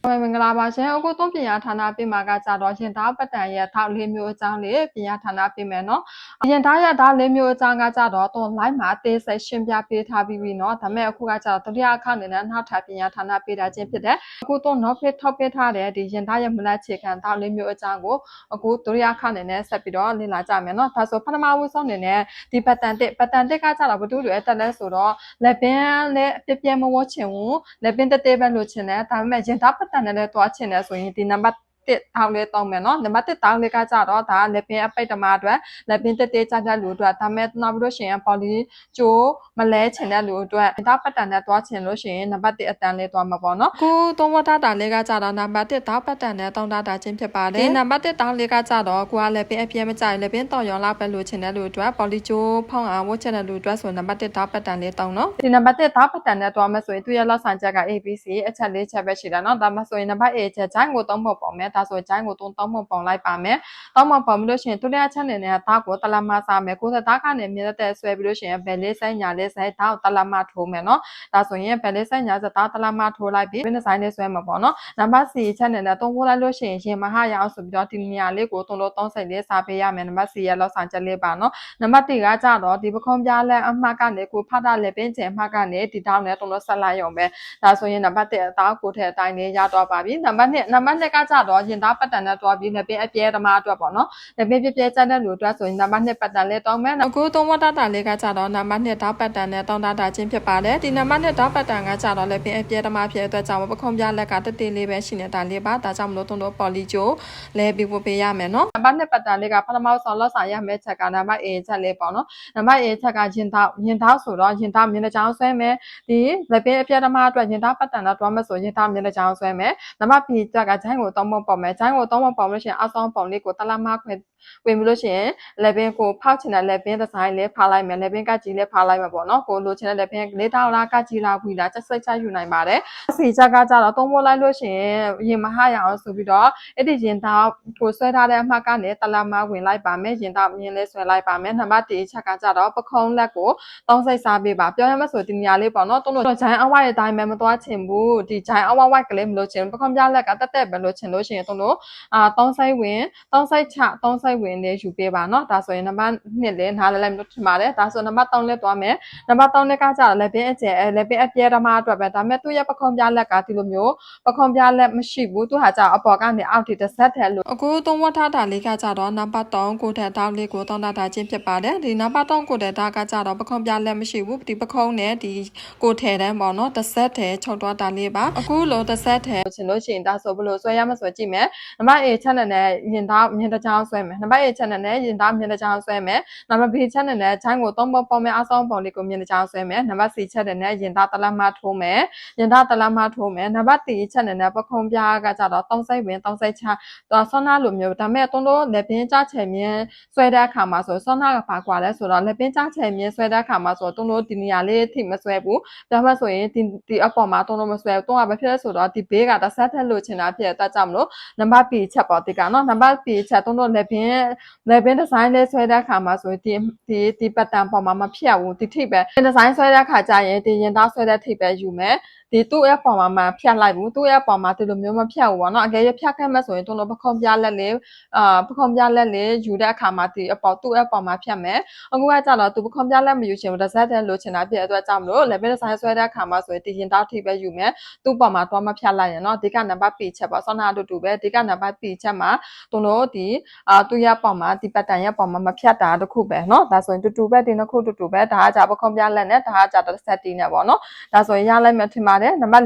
မင်္ဂလာပါရှင်အခုသုံးပညာဌာနပြင်မှာကကြတော့ရင်သားပတ်တန်ရဲ့ထောက်လေးမျိုးအကြောင်းလေးပညာဌာနပြင်မယ်နော်ရင်သားရဲ့သားလေးမျိုးအကြောင်းကကြတော့သူ live မှာတေးဆက်ရှင်းပြပေးထားပြီးပြီနော်ဒါပေမဲ့အခုကကြတော့ဒုတိယအခအနေနဲ့နောက်ထပ်ပညာဌာနပေးတာချင်းဖြစ်တဲ့အခုတော့ not fit ထောက်ပေးထားတဲ့ဒီရင်သားရဲ့မလက်ချေခံထောက်လေးမျိုးအကြောင်းကိုအခုဒုတိယအခအနေနဲ့ဆက်ပြီးတော့လေ့လာကြမယ်နော်ဒါဆိုပထမဦးဆုံးအနေနဲ့ဒီပတ်တန်တစ်ကကြတော့ဘသူတွေတက်လဲဆိုတော့လက်ပင်နဲ့ပြမဝချင်ဘူးလက်ပင်တက်ပဲလို့ချင်တယ်ဒါပေမဲ့ရင်သားပတ်တန်နဲ့လည်းတွားချင်တယ်ဆိုရင်ဒီနံပါတ်တောင်းလေးတောင်းမယ်နော်နံပါတ်1တောင်းလေးကကြတော့ဒါလက်ပင်အပိတ်တမအတွက်လက်ပင်တက်ကြကြလူအတွက်ဒါမဲ့နောက်ပြီးလို့ရှိရင်ပေါ်လီကျိုးမလဲချင်တဲ့လူအတွက်ဒါပတ်တန်နဲ့တွားချင်လို့ရှိရင်နံပါတ်1အတန်းလေးတွားမှာပေါ့နော်ခုသုံးဝတ်တာလေးကကြတော့နံပါတ်1ဒါပတ်တန်နဲ့တောင်းတာချင်းဖြစ်ပါတယ်ဒီနံပါတ်1တောင်းလေးကကြတော့ကိုကလက်ပင်အပြဲမကြိုက်လက်ပင်တော်ရောင်လောက်ပဲလို့ချင်တဲ့လူအတွက်ပေါ်လီကျိုးဖောင်းအောင်ဝတ်ချင်တဲ့လူအတွက်ဆိုနံပါတ်1ဒါပတ်တန်လေးတောင်းနော်ဒီနံပါတ်1ဒါပတ်တန်နဲ့တွားမယ်ဆိုရင်သူရဲ့လောက်ဆိုင်ချက်က ABC အချက်4ချက်ပဲရှိတာနော်ဒါမှဆိုရင်နံပါတ် A ချက်ဂျိုင်းကို3ပုံပေါ့မယ်ဒါဆိုဂျိုင်းကို3ပုံလိုက်ပါမယ်3ပုံပုံလို့ရှိရင်သူရဲ့အချက်နဲ့ဒါကိုတလမစားမယ်ကိုယ်သားကနေမြင်တဲ့ဆွဲပြီးလို့ရှိရင်ဘယ်လေးဆိုင်ညာလေးဆိုင်ဒါကိုတလမထိုးမယ်နော်ဒါဆိုရင်ဘယ်လေးဆိုင်ညာစဒါတလမထိုးလိုက်ပြီးဘယ်နှဆိုင်လေးဆွဲမှာပေါ့နော်နံပါတ် C ချက်နဲ့3ပို့လိုက်လို့ရှိရင်ရင်မဟာရအောင်ဆိုပြီးတော့ဒီနေရာလေးကို3လို့3စိတ်လေးစားပေးရမယ်နံပါတ် C ရဲ့လောက်ဆိုင်ချက်လေးပါနော်နံပါတ် D ကကြတော့ဒီပခုံးပြားလဲအမှတ်ကနေကိုဖတ်တာလည်းပင်ချင်အမှတ်ကနေဒီတောင်းနဲ့3လို့ဆက်လိုက်ရုံပဲဒါဆိုရင်နံပါတ်1အသားကိုထဲအတိုင်းလေးရတော့ပါပြီနံပါတ်2ကကြတော့ရင်သားပတ်တန်နဲ့တွားပြီးလည်းပင်အပြဲသမားအတွက်ပေါ့နော်လည်းပင်ပြဲကျတဲ့လူအတွက်ဆိုရင်နံပါတ်2ပတ်တန်လေးတောင်းမယ်အခုသုံးဝတ်တာလေးကကြတော့နံပါတ်2ဓာတ်ပတ်တန်နဲ့တောင်းတာချင်းဖြစ်ပါတယ်ဒီနံပါတ်2ဓာတ်ပတ်တန်ကကြတော့လည်းပင်အပြဲသမားဖြစ်တဲ့အတွက်ကြောင့်ပခုံးပြားလက်ကတတေးလေးပဲရှိနေတာလေးပါဒါကြောင့်မလို့3လို့ပေါ်လီကျိုလဲပြီးပို့ပေးရမယ်နော်နံပါတ်2ပတ်တန်လေးကပထမဆုံးလောက်ဆောင်ရမယ့်ချက်ကနံပါတ် A ချက်လေးပေါ့နော်နံပါတ် A ချက်ကရင်သားဆိုတော့ရင်သားမြင်တဲ့ကြောင်းဆွဲမယ်ဒီလက်ပင်အပြတ်သမားအတွက်ရင်သားပတ်တန်တော့တွားမယ်ဆိုရင်သားမြင်တဲ့ကြောင်းဆွဲမယ်နံပါတ် B ချက်ကဂျိုင်းကို3ပုံပေါ့မယ်ဂျိုင်းကို3ပုံပေါ့လို့ရှိရင်အောက်ဆုံးပုံလေးကိုတလမခွဲဝင်ပြီးလို့ရှိရင်လက်ပင်ကိုဖောက်ချင်တဲ့လက်ပင်ဒီဇိုင်းလေးဖားလိုက်မယ်လက်ပင်ကကြီးလေးဖားလိုက်မှာပေါ့နော်ကိုလိုချင်တဲ့လက်ပင်လေးတောင်းလားကကြီးလားဝီလားချက်စိတ်ချယူနိုင်ပါတယ်စီချက်ကကြတော့3ပို့လိုက်လို့ရှိရင်ရင်မဟာရအောင်ဆိုပြီးတော့အဲ့ဒီရင်သားကိုဆွဲထားတဲ့အမှတ်ကနေတလမဝင်လိုက်ပါမယ်ရင်သားမြင်လေးဆွဲလိုက်ပါမယ်နံပါတ် D ချက်ကကြတော့ပခုံးလက်ကို3စိတ်စားပေးပါပြောရမယ်ဆိုဒီနေရာလေးပေါ့နော်တို့ဂျိုင်းအဝိုက်အတိုင်းပဲမသွားချင်ဘူးဒီဂျိုင်းအဝိုက်ကလေးမလို့ချင်ပခုံးပြလက်ကတက်ပဲလို့ချင်လို့ရှိရင်တို့3စိတ်ဝင်3စိတ်ချ3စိတ်ဝင်လေးယူပေးပါနော်ဒါဆိုရင်နံပါတ်2လေးနားလည်းလို့ထင်ပါတယ်ဒါဆိုနံပါတ်3လေးသွားမယ်နံပါတ်3လေးကကြတော့လက်ပင်အကျယ်လက်ပင်အပြဲဓမ္မအတွက်ပဲဒါပေမဲ့သူ့ရဲ့ပခုံးပြလက်ကဒီလိုမျိုးပခုံးပြလက်မရှိဘူးသူဟာကြအပေါ်ကနေအောက်ထိတစ်ဆက်ထဲလို့အခုသုံးဝတ်ထားတာလေးကကြတော့နံပါတ်3ကိုတဲ့တောက်လေးကိုတောင်းတာချင်းဖြစ်ပါတယ်ဒီနံပါတ်3ကိုတဲ့ဒါကကြတော့ပခုံးပြလက်မရှိဘူးဒီပခုံးနဲ့ဒီကိုထဲတန်းပေါ့နော်တစ်ဆက်ထဲချုပ်သွားတာလေးပါအခုလိုတစ်ဆက်ထဲချင်လို့ရှိရင်ဒါဆိုဘလို့ဆွဲရမဆွဲကြည့်မယ်နံပါတ် A ချက်နဲ့ရင်သားမြင်တချောင်းဆွဲမယ်နံပါတ် A ချက်နဲ့ရင်သားမြင်တချောင်းဆွဲမယ်နံပါတ် B ချက်နဲ့ဂျိုင်းကို3ပုံပုံမယ်အဆောင်ပုံလေးကိုမြင်တချောင်းဆွဲမယ်နံပါတ် C ချက်နဲ့ရင်သားတလမထိုးမယ်ရင်သားတလမထိုးမယ်နံပါတ် D ချက်နဲ့ပခုံးပြားကကြတော့3စိတ်ဝင်3စိတ်ချတော့ဆောနာလိုမျိုးဒါပေမဲ့တို့လက်ပင်ကြချယ်မြင်ဆွဲတဲ့အခါမှာဆိုဆောနာကပါကွာလဲဆိုတော့လက်ပင်ကြချယ်မြင်ဆွဲတဲ့အခါမှာဆိုတို့ဒီနေရာလေးထိမဆွဲဘူးဒါမှဆိုရင်ဒီအပေါ်မှာတို့မဆွဲဘူးတို့ကဘာဖြစ်လဲဆိုတော့ဒီဘေးကတစ်ဆက်ထက်လို့ချင်တာဖြစ်တဲ့အတွက်ကြောင့်မလို့နံပါတ် B ချက်ပေါ့ဒီကနော်နံပါတ် B ချက်တို့လက်ပင်ဒီဇိုင်းလေးဆွဲတဲ့အခါမှာဆိုဒီပတ်တန်ပေါ်မှာမဖြတ်ဘူးဒီထိပဲဒီဇိုင်းဆွဲတဲ့အခါကျရင်ဒီရင်သားဆွဲတဲ့ထိပဲယူမယ်ဒီသူ့ရဲ့ပေါ်မှာမဖြတ်လိုက်ဘူးသူ့ရဲ့ပေါ်မှာဒီလိုမျိုးမဖြတ်ဘူးပေါ့နော်အကယ်၍ဖြတ်ခဲ့မှဆိုရင်တို့ပခုံးပြလက်လေးပခုံးပြလက်လေးယူတဲ့အခါမှာဒီအပေါ်သူ့ရဲ့ပေါ်မှာဖြတ်မယ်အခုကကြတော့သူပခုံးပြလက်မယူချင်ဘူးတစ်ဆက်တည်းလိုချင်တာဖြစ်တဲ့အတွက်ကြောင့်မလို့လက်ပင်ဒီဇိုင်းဆွဲတဲ့အခါမှာဆိုရင်ဒီရင်သားထိပဲယူမယ်သူ့ပေါ်မှာတော့မဖြတ်လိုက်ရင်နော်ဒီကနံပါတ် P ချက်ပေါ့ဆောနာအတူတူပဲဒီကနံပါတ် P ချက်မှာတို့ဒီသူ့ရဲ့ပေါ်မှာဒီပတ်တန်ရဲ့ပေါ်မှာမဖြတ်တာတခုပဲနော်ဒါဆိုရင်တူပဲဒီနှစ်ခုတူပဲဒါကကြပခုံးပြလက်နဲ့ဒါကကြတစ်ဆက်တီးနဲ့ပေါ့နော်ဒါဆိုရင်ရလိုက်မှထင်ပါတယ်နံပါတ်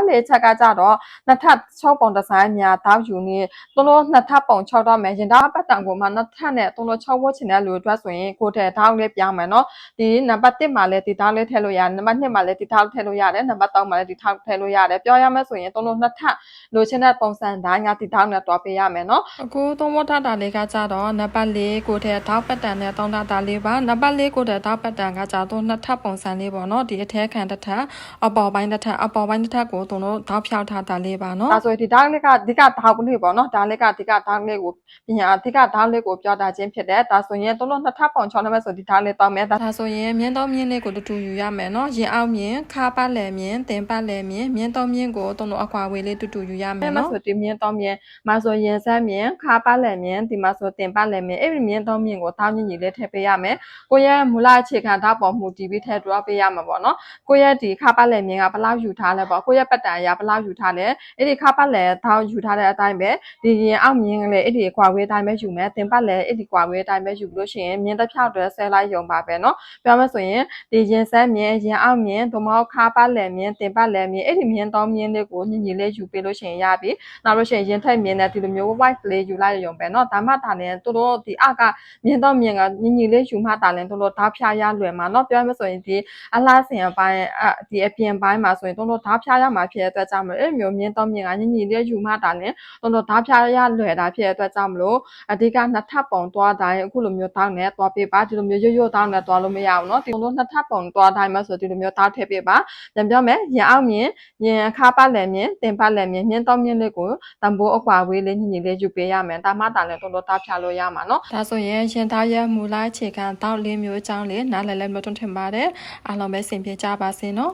4ချက်ကကြတော့နှစ်ထပ်6ပုံဒီဇိုင်းများတောက်ယူနေတို့နှစ်ထပ်ပုံ6တော့မယ်ရင်သားပတ်တန်ကိုမှနှစ်ထပ်နဲ့တို့6ဝတ်ချင်တဲ့လူအတွက်ဆိုရင်ကိုတဲ့တောက်လေးပြောင်းမယ်နော်ဒီနံပါတ်1မှာလည်းဒီတောက်လေးထည့်လို့ရတယ်နံပါတ်2မှာလည်းဒီတောက်ထည့်လို့ရတယ်နံပါတ်3မှာလည်းဒီတောက်ထည့်လို့ရတယ်ပြောရမယ်ဆိုရင်တို့နှစ်ထပ်လိုချင်တဲ့ပုံစံတိုင်းကဒီတောက်နဲ့တွားပေးရမယ်နော်အခုသုံးဝတ်ထားတာလေးကကြတော့နံပါတ်4ကိုတဲ့တောက်ပတ်တန်နဲ့တောင်းတာလေးပါနံပါတ်4ကိုတဲ့တောက်ပတ်တန်ကကြတော့နှစ်ထပ်ပုံစံလေးပေါ့နော်ဒီအထဲခံတစ်ထပ်အပေါ်ပိုင်းတစ်ထပ်အ အပေါ်ပိုင်းတစ်ထပ်ကိုတို့တောက်ဖြောက်ထားတာလေးပါနော်ဒါဆိုဒီဓာတ်လေးကဒီကဓာတ်ကလေးပေါ့နော်ဒါလေးကဒီကဓာတ်လေးကိုပြန်အဓိကဓာတ်လေးကိုပြောတာချင်းဖြစ်တယ်ဒါဆိုရင်တို့နှစ်ထပ်ပုံ6နံပါတ်ဆိုဒီဓာတ်လေးတောက်မယ်ဒါဆိုရင်မြင်းတော်မြင်းလေးကိုတူယူရမယ်နော်ရင်အောက်မြင်းခါပတ်လည်မြင်းတင်ပတ်လည်မြင်းမြင်းတော်မြင်းကိုတို့အကွာဝေးလေးတူယူရမယ်နော်ဆိုဒီမြင်းတော်မြင်းမဆိုရင်ဆက်မြင်းခါပတ်လည်မြင်းဒီမှာဆိုတင်ပတ်လည်မြင်းအဲ့ဒီမြင်းတော်မြင်းကိုတောင်းညင်ကြီးလေးထည့်ပေးရမယ်ကိုရဲ့မူလအခြေခံဓာတ်ပေါ်မူတည်ပြီးထည့်တွားပေးရမှာပေါ့နော်ကိုရဲ့ဒီခါပတ်လည်မြင်းကဘလောက်ယူထားလဲပေါ့ကိုရဲ့ပတ်တန်အရာဘလောက်ယူထားလဲအဲ့ဒီခါပတ်လည်ထောက်ယူထားတဲ့အတိုင်းပဲဒီရင်အောက်မြင်းကလေးအဲ့ဒီကွာဝေးအတိုင်းပဲယူမယ်တင်ပတ်လည်အဲ့ဒီကွာဝေးအတိုင်းပဲယူလို့ရှိရင်မြင်းတစ်ဖြောက်တည်းဆဲလိုက်ရုံပါပဲနော်ပြောမယ်ဆိုရင်ဒီရင်ဆက်မြင်းရင်အောက်မြင်းဒုမောခါပတ်လည်မြင်းတင်ပတ်လည်မြင်းအဲ့ဒီမြင်းသုံးမြင်းလေးကိုညင်ညင်လေးယူပေးလို့ရှိရင်ရပြီနောက်လို့ရှိရင်ရင်ထက်မြင်းနဲ့ဒီလိုမျိုး white လေးယူလိုက်ရုံပဲနော်ဒါမှဒါလည်းတို့ဒီအကမြင်းသုံးမြင်းကညင်ညင်လေးယူမှဒါလည်းတို့ဓာတ်ဖြာရလွယ်မှာနော်ပြောမယ်ဆိုရင်ဒီအလားစင်အပိုင်းဒီအပြင်ပိုင်းမှာဆိုရင်တို့ဓာတ်ဖြာရမှာဖြစ်တဲ့အတွက်ကြောင့်မလို့အဲ့မျိုးမြင်းသုံးမြင်းကညင်ညင်လေးယူမှဒါလည်းတို့ဓာတ်ဖြာရလွယ်တာဖြစ်တဲ့အတွက်ကြောင့်မလို့အဓိကနှစ်ထပ်ပုံသွားတိုင်းအခုလိုမျိုးတောင်းနဲ့သွားပေးပါဒီလိုမျိုးရိုးတောင်းနဲ့သွားလို့မရဘူးเนาะဒီလိုနှစ်ထပ်ပုံသွားတိုင်းမှာဆိုဒီလိုမျိုးတောင်းထည့်ပေးပါပြန်ပြောမယ်ရင်အောက်မြင်းရင်အခါပတ်လည်မြင်းတင်ပတ်လည်မြင်းမြင်းသုံးမြင်းလေးကိုတံပိုးအကွာဝေးလေးညင်ညင်လေးယူပေးရမယ်ဒါမှတာလည်းတို့တောင်းဖြာလို့ရမှာเนาะဒါဆိုရင်ရှင်သားရဲ့မူလအခြေခံတောက်လေးမျိုးအကြောင်းလေးနားလည်လဲမျိုးတွန်းထင်ပါတယ်အားလုံးပဲဆင်ပြေကြပါစေเนาะ